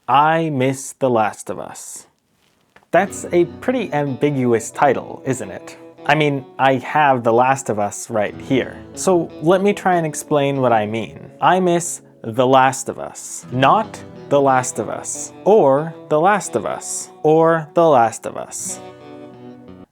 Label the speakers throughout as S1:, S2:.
S1: I Miss The Last of Us. That's a pretty ambiguous title, isn't it? I mean, I have The Last of Us right here. So let me try and explain what I mean. I miss The Last of Us, not The Last of Us, or The Last of Us, or The Last of Us.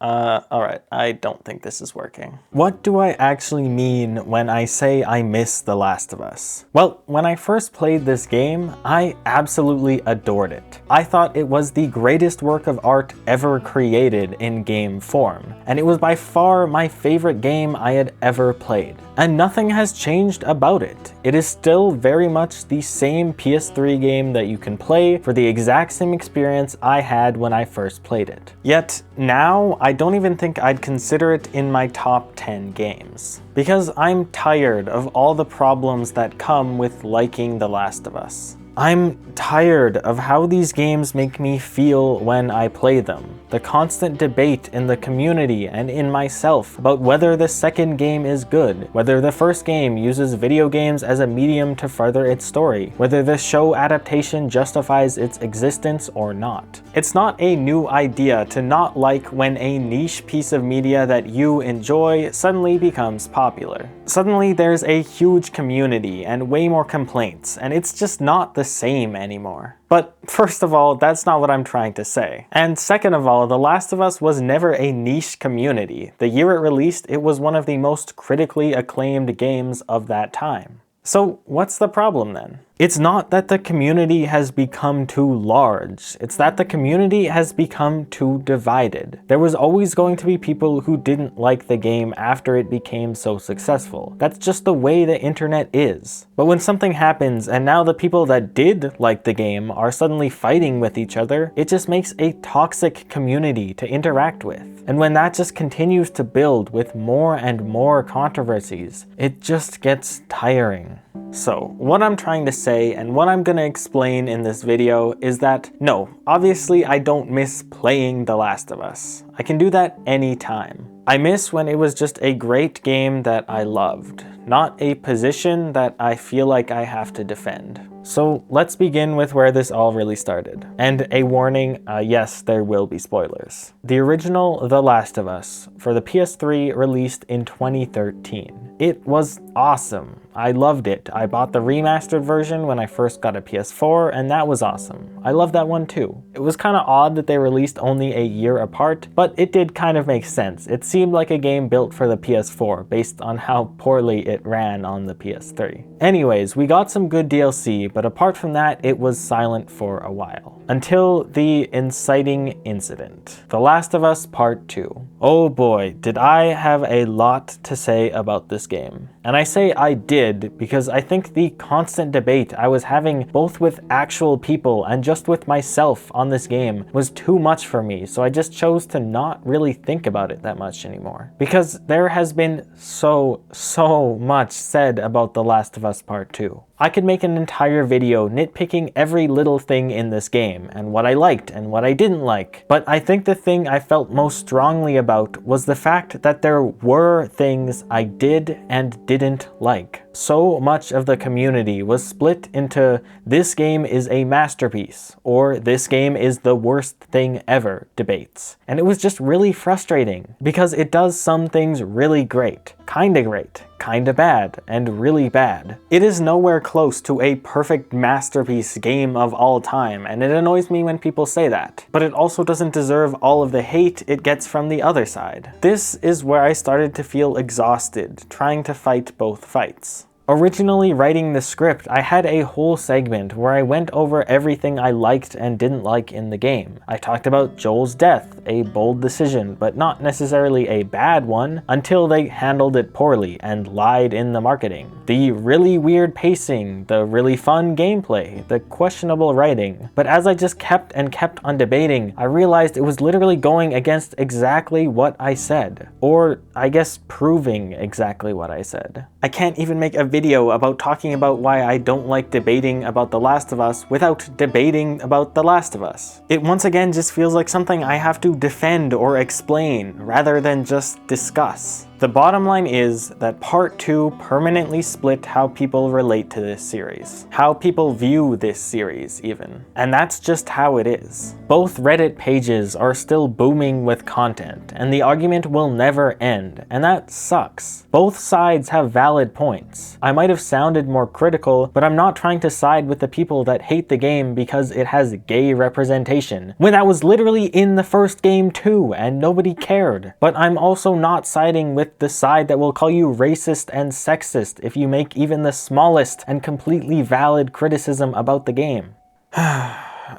S1: Alright, I don't think this is working. What do I actually mean when I say I miss The Last of Us? Well, when I first played this game, I absolutely adored it. I thought it was the greatest work of art ever created in game form, and it was by far my favorite game I had ever played. And nothing has changed about it. It is still very much the same PS3 game that you can play for the exact same experience I had when I first played it. Yet now, I don't even think I'd consider it in my top 10 games. Because I'm tired of all the problems that come with liking The Last of Us. I'm tired of how these games make me feel when I play them. The constant debate in the community and in myself about whether the second game is good, whether the first game uses video games as a medium to further its story, whether the show adaptation justifies its existence or not. It's not a new idea to not like when a niche piece of media that you enjoy suddenly becomes popular. Suddenly there's a huge community and way more complaints, and it's just not the same anymore. But first of all, that's not what I'm trying to say. And second of all, The Last of Us was never a niche community. The year it released, it was one of the most critically acclaimed games of that time. So what's the problem then? It's not that the community has become too large, it's that the community has become too divided. There was always going to be people who didn't like the game after it became so successful. That's just the way the internet is. But when something happens and now the people that did like the game are suddenly fighting with each other, it just makes a toxic community to interact with. And when that just continues to build with more and more controversies, it just gets tiring. So, what I'm trying to say and what I'm gonna explain in this video is that no, obviously I don't miss playing The Last of Us. I can do that anytime. I miss when it was just a great game that I loved, not a position that I feel like I have to defend. So let's begin with where this all really started. And a warning, yes, there will be spoilers. The original The Last of Us for the PS3 released in 2013. It was awesome. I loved it. I bought the remastered version when I first got a PS4, and that was awesome. I loved that one too. It was kind of odd that they released only a year apart, but it did kind of make sense. It seemed like a game built for the PS4 based on how poorly it ran on the PS3. Anyways, we got some good DLC, but apart from that, it was silent for a while. Until the inciting incident. The Last of Us Part 2. Oh boy, did I have a lot to say about this game. And I say I did because I think the constant debate I was having both with actual people and just with myself on this game was too much for me, so I just chose to not really think about it that much anymore. Because there has been so much said about The Last of Us Part 2. I could make an entire video nitpicking every little thing in this game, and what I liked and what I didn't like. But I think the thing I felt most strongly about was the fact that there were things I did and didn't like. So much of the community was split into this game is a masterpiece, or this game is the worst thing ever debates. And it was just really frustrating, because it does some things really great, kinda bad, and really bad. It is nowhere close to a perfect masterpiece game of all time, and it annoys me when people say that. But it also doesn't deserve all of the hate it gets from the other side. This is where I started to feel exhausted, trying to fight both fights. Originally writing the script, I had a whole segment where I went over everything I liked and didn't like in the game. I talked about Joel's death, a bold decision, but not necessarily a bad one, until they handled it poorly and lied in the marketing. The really weird pacing, the really fun gameplay, the questionable writing. But as I just kept on debating, I realized it was literally going against exactly what I said. Or, I guess, proving exactly what I said. I can't even make a video about talking about why I don't like debating about The Last of Us without debating about The Last of Us. It once again just feels like something I have to defend or explain rather than just discuss. The bottom line is that Part 2 permanently split how people relate to this series, how people view this series even. And that's just how it is. Both Reddit pages are still booming with content, and the argument will never end, and that sucks. Both sides have valid points. I might have sounded more critical, but I'm not trying to side with the people that hate the game because it has gay representation, when that was literally in the first game too, and nobody cared. But I'm also not siding with the side that will call you racist and sexist if you make even the smallest and completely valid criticism about the game.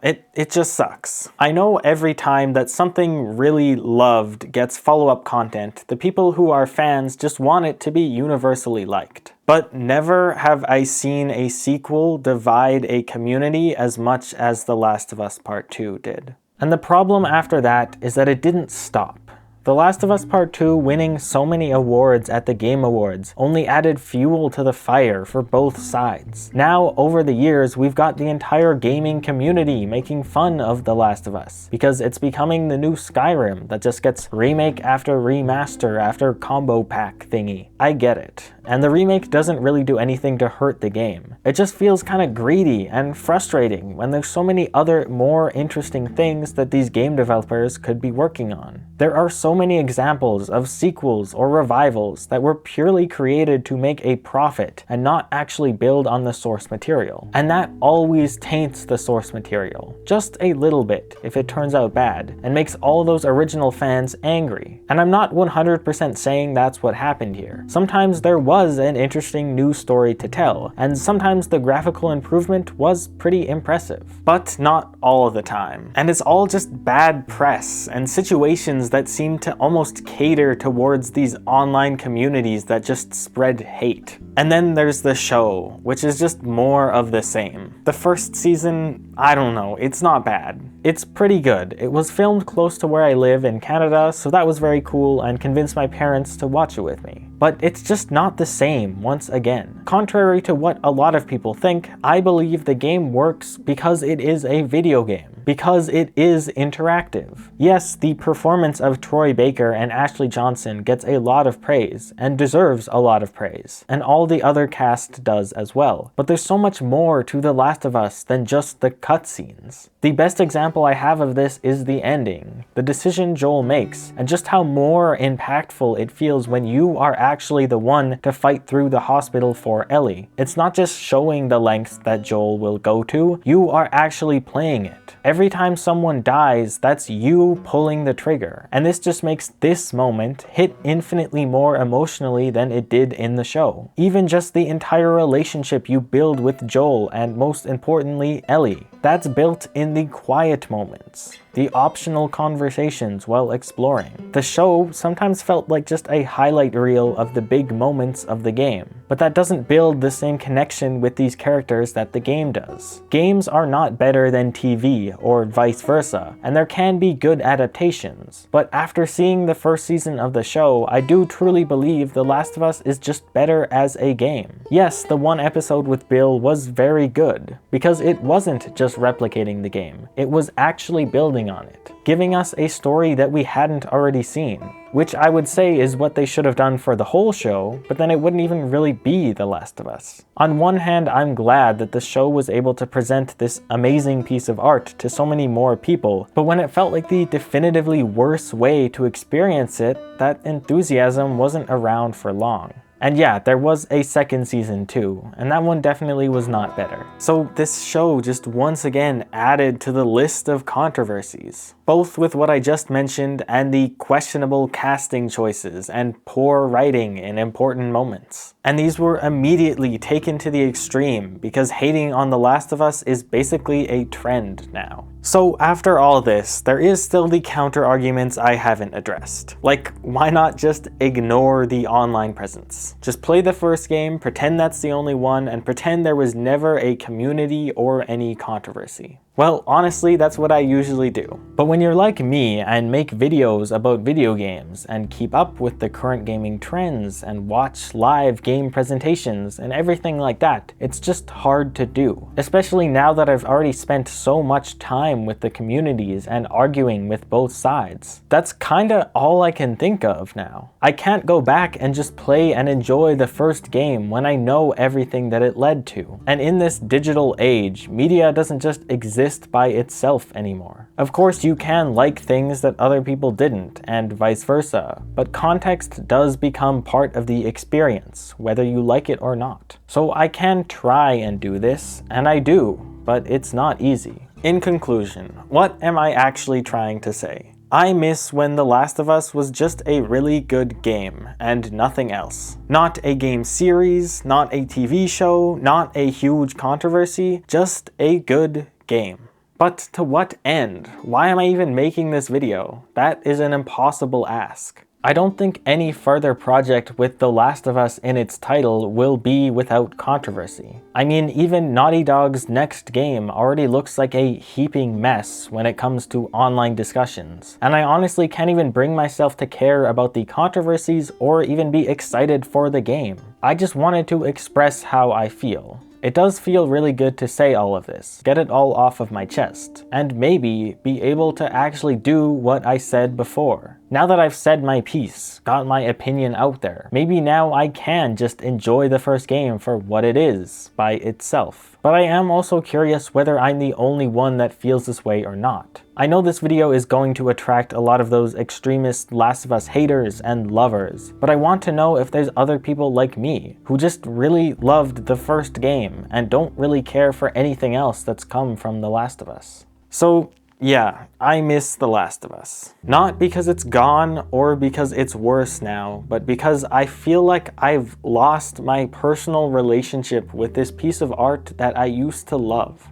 S1: It just sucks. I know every time that something really loved gets follow-up content, the people who are fans just want it to be universally liked. But never have I seen a sequel divide a community as much as The Last of Us Part 2 did. And the problem after that is that it didn't stop. The Last of Us Part 2 winning so many awards at the Game Awards only added fuel to the fire for both sides. Now, over the years, we've got the entire gaming community making fun of The Last of Us, because it's becoming the new Skyrim that just gets remake after remaster after combo pack thingy. I get it. And the remake doesn't really do anything to hurt the game. It just feels kind of greedy and frustrating when there's so many other more interesting things that these game developers could be working on. There are so many examples of sequels or revivals that were purely created to make a profit and not actually build on the source material. And that always taints the source material, just a little bit if it turns out bad, and makes all those original fans angry. And I'm not 100% saying that's what happened here. Sometimes there was an interesting new story to tell, and sometimes the graphical improvement was pretty impressive. But not all the time. And it's all just bad press and situations that seem to almost cater towards these online communities that just spread hate. And then there's the show, which is just more of the same. The first season, I don't know, it's not bad. It's pretty good. It was filmed close to where I live in Canada, so that was very cool and convinced my parents to watch it with me. But it's just not the same once again. Contrary to what a lot of people think, I believe the game works because it is a video game. Because it is interactive. Yes, the performance of Troy Baker and Ashley Johnson gets a lot of praise, and deserves a lot of praise, and all the other cast does as well. But there's so much more to The Last of Us than just the cutscenes. The best example I have of this is the ending, the decision Joel makes, and just how more impactful it feels when you are actually the one to fight through the hospital for Ellie. It's not just showing the lengths that Joel will go to, you are actually playing it. Every time someone dies, that's you pulling the trigger. And this just makes this moment hit infinitely more emotionally than it did in the show. Even just the entire relationship you build with Joel and, most importantly, Ellie. That's built in the quiet moments, the optional conversations while exploring. The show sometimes felt like just a highlight reel of the big moments of the game, but that doesn't build the same connection with these characters that the game does. Games are not better than TV or vice versa, and there can be good adaptations. But after seeing the first season of the show, I do truly believe The Last of Us is just better as a game. Yes, the one episode with Bill was very good, because it wasn't just replicating the game. It was actually building on it, giving us a story that we hadn't already seen, which I would say is what they should have done for the whole show, but then it wouldn't even really be The Last of Us. On one hand, I'm glad that the show was able to present this amazing piece of art to so many more people, but when it felt like the definitively worst way to experience it, that enthusiasm wasn't around for long. And yeah, there was a second season too, and that one definitely was not better. So this show just once again added to the list of controversies, both with what I just mentioned and the questionable casting choices and poor writing in important moments. And these were immediately taken to the extreme because hating on The Last of Us is basically a trend now. So after all this, there is still the counter arguments I haven't addressed. Like, why not just ignore the online presence? Just play the first game, pretend that's the only one, and pretend there was never a community or any controversy. Well, honestly, that's what I usually do. But when you're like me and make videos about video games and keep up with the current gaming trends and watch live game presentations and everything like that, it's just hard to do. Especially now that I've already spent so much time with the communities and arguing with both sides. That's kinda all I can think of now. I can't go back and just play and enjoy the first game when I know everything that it led to. And in this digital age, media doesn't just exist by itself anymore. Of course, you can like things that other people didn't, and vice versa, but context does become part of the experience, whether you like it or not. So I can try and do this, and I do, but it's not easy. In conclusion, what am I actually trying to say? I miss when The Last of Us was just a really good game, and nothing else. Not a game series, not a TV show, not a huge controversy, just a good game. But to what end? Why am I even making this video? That is an impossible ask. I don't think any further project with The Last of Us in its title will be without controversy. I mean, even Naughty Dog's next game already looks like a heaping mess when it comes to online discussions, and I honestly can't even bring myself to care about the controversies or even be excited for the game. I just wanted to express how I feel. It does feel really good to say all of this, get it all off of my chest, and maybe be able to actually do what I said before. Now that I've said my piece, got my opinion out there, maybe now I can just enjoy the first game for what it is, by itself. But I am also curious whether I'm the only one that feels this way or not. I know this video is going to attract a lot of those extremist Last of Us haters and lovers, but I want to know if there's other people like me, who just really loved the first game and don't really care for anything else that's come from The Last of Us. So, yeah, I miss The Last of Us. Not because it's gone or because it's worse now, but because I feel like I've lost my personal relationship with this piece of art that I used to love.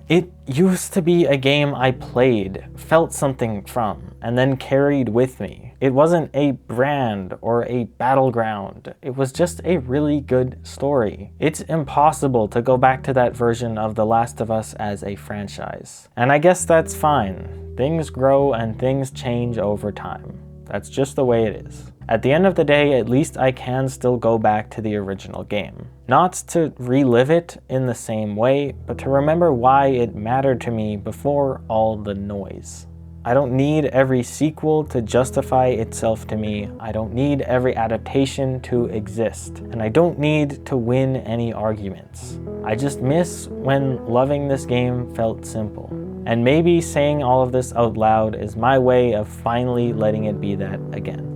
S1: It used to be a game I played, felt something from, and then carried with me. It wasn't a brand or a battleground. It was just a really good story. It's impossible to go back to that version of The Last of Us as a franchise. And I guess that's fine. Things grow and things change over time. That's just the way it is. At the end of the day, at least I can still go back to the original game. Not to relive it in the same way, but to remember why it mattered to me before all the noise. I don't need every sequel to justify itself to me. I don't need every adaptation to exist. And I don't need to win any arguments. I just miss when loving this game felt simple. And maybe saying all of this out loud is my way of finally letting it be that again.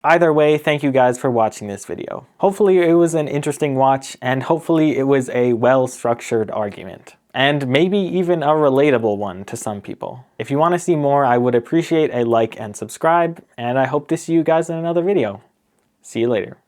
S1: Either way, thank you guys for watching this video. Hopefully it was an interesting watch, and hopefully it was a well-structured argument. And maybe even a relatable one to some people. If you want to see more, I would appreciate a like and subscribe, and I hope to see you guys in another video. See you later.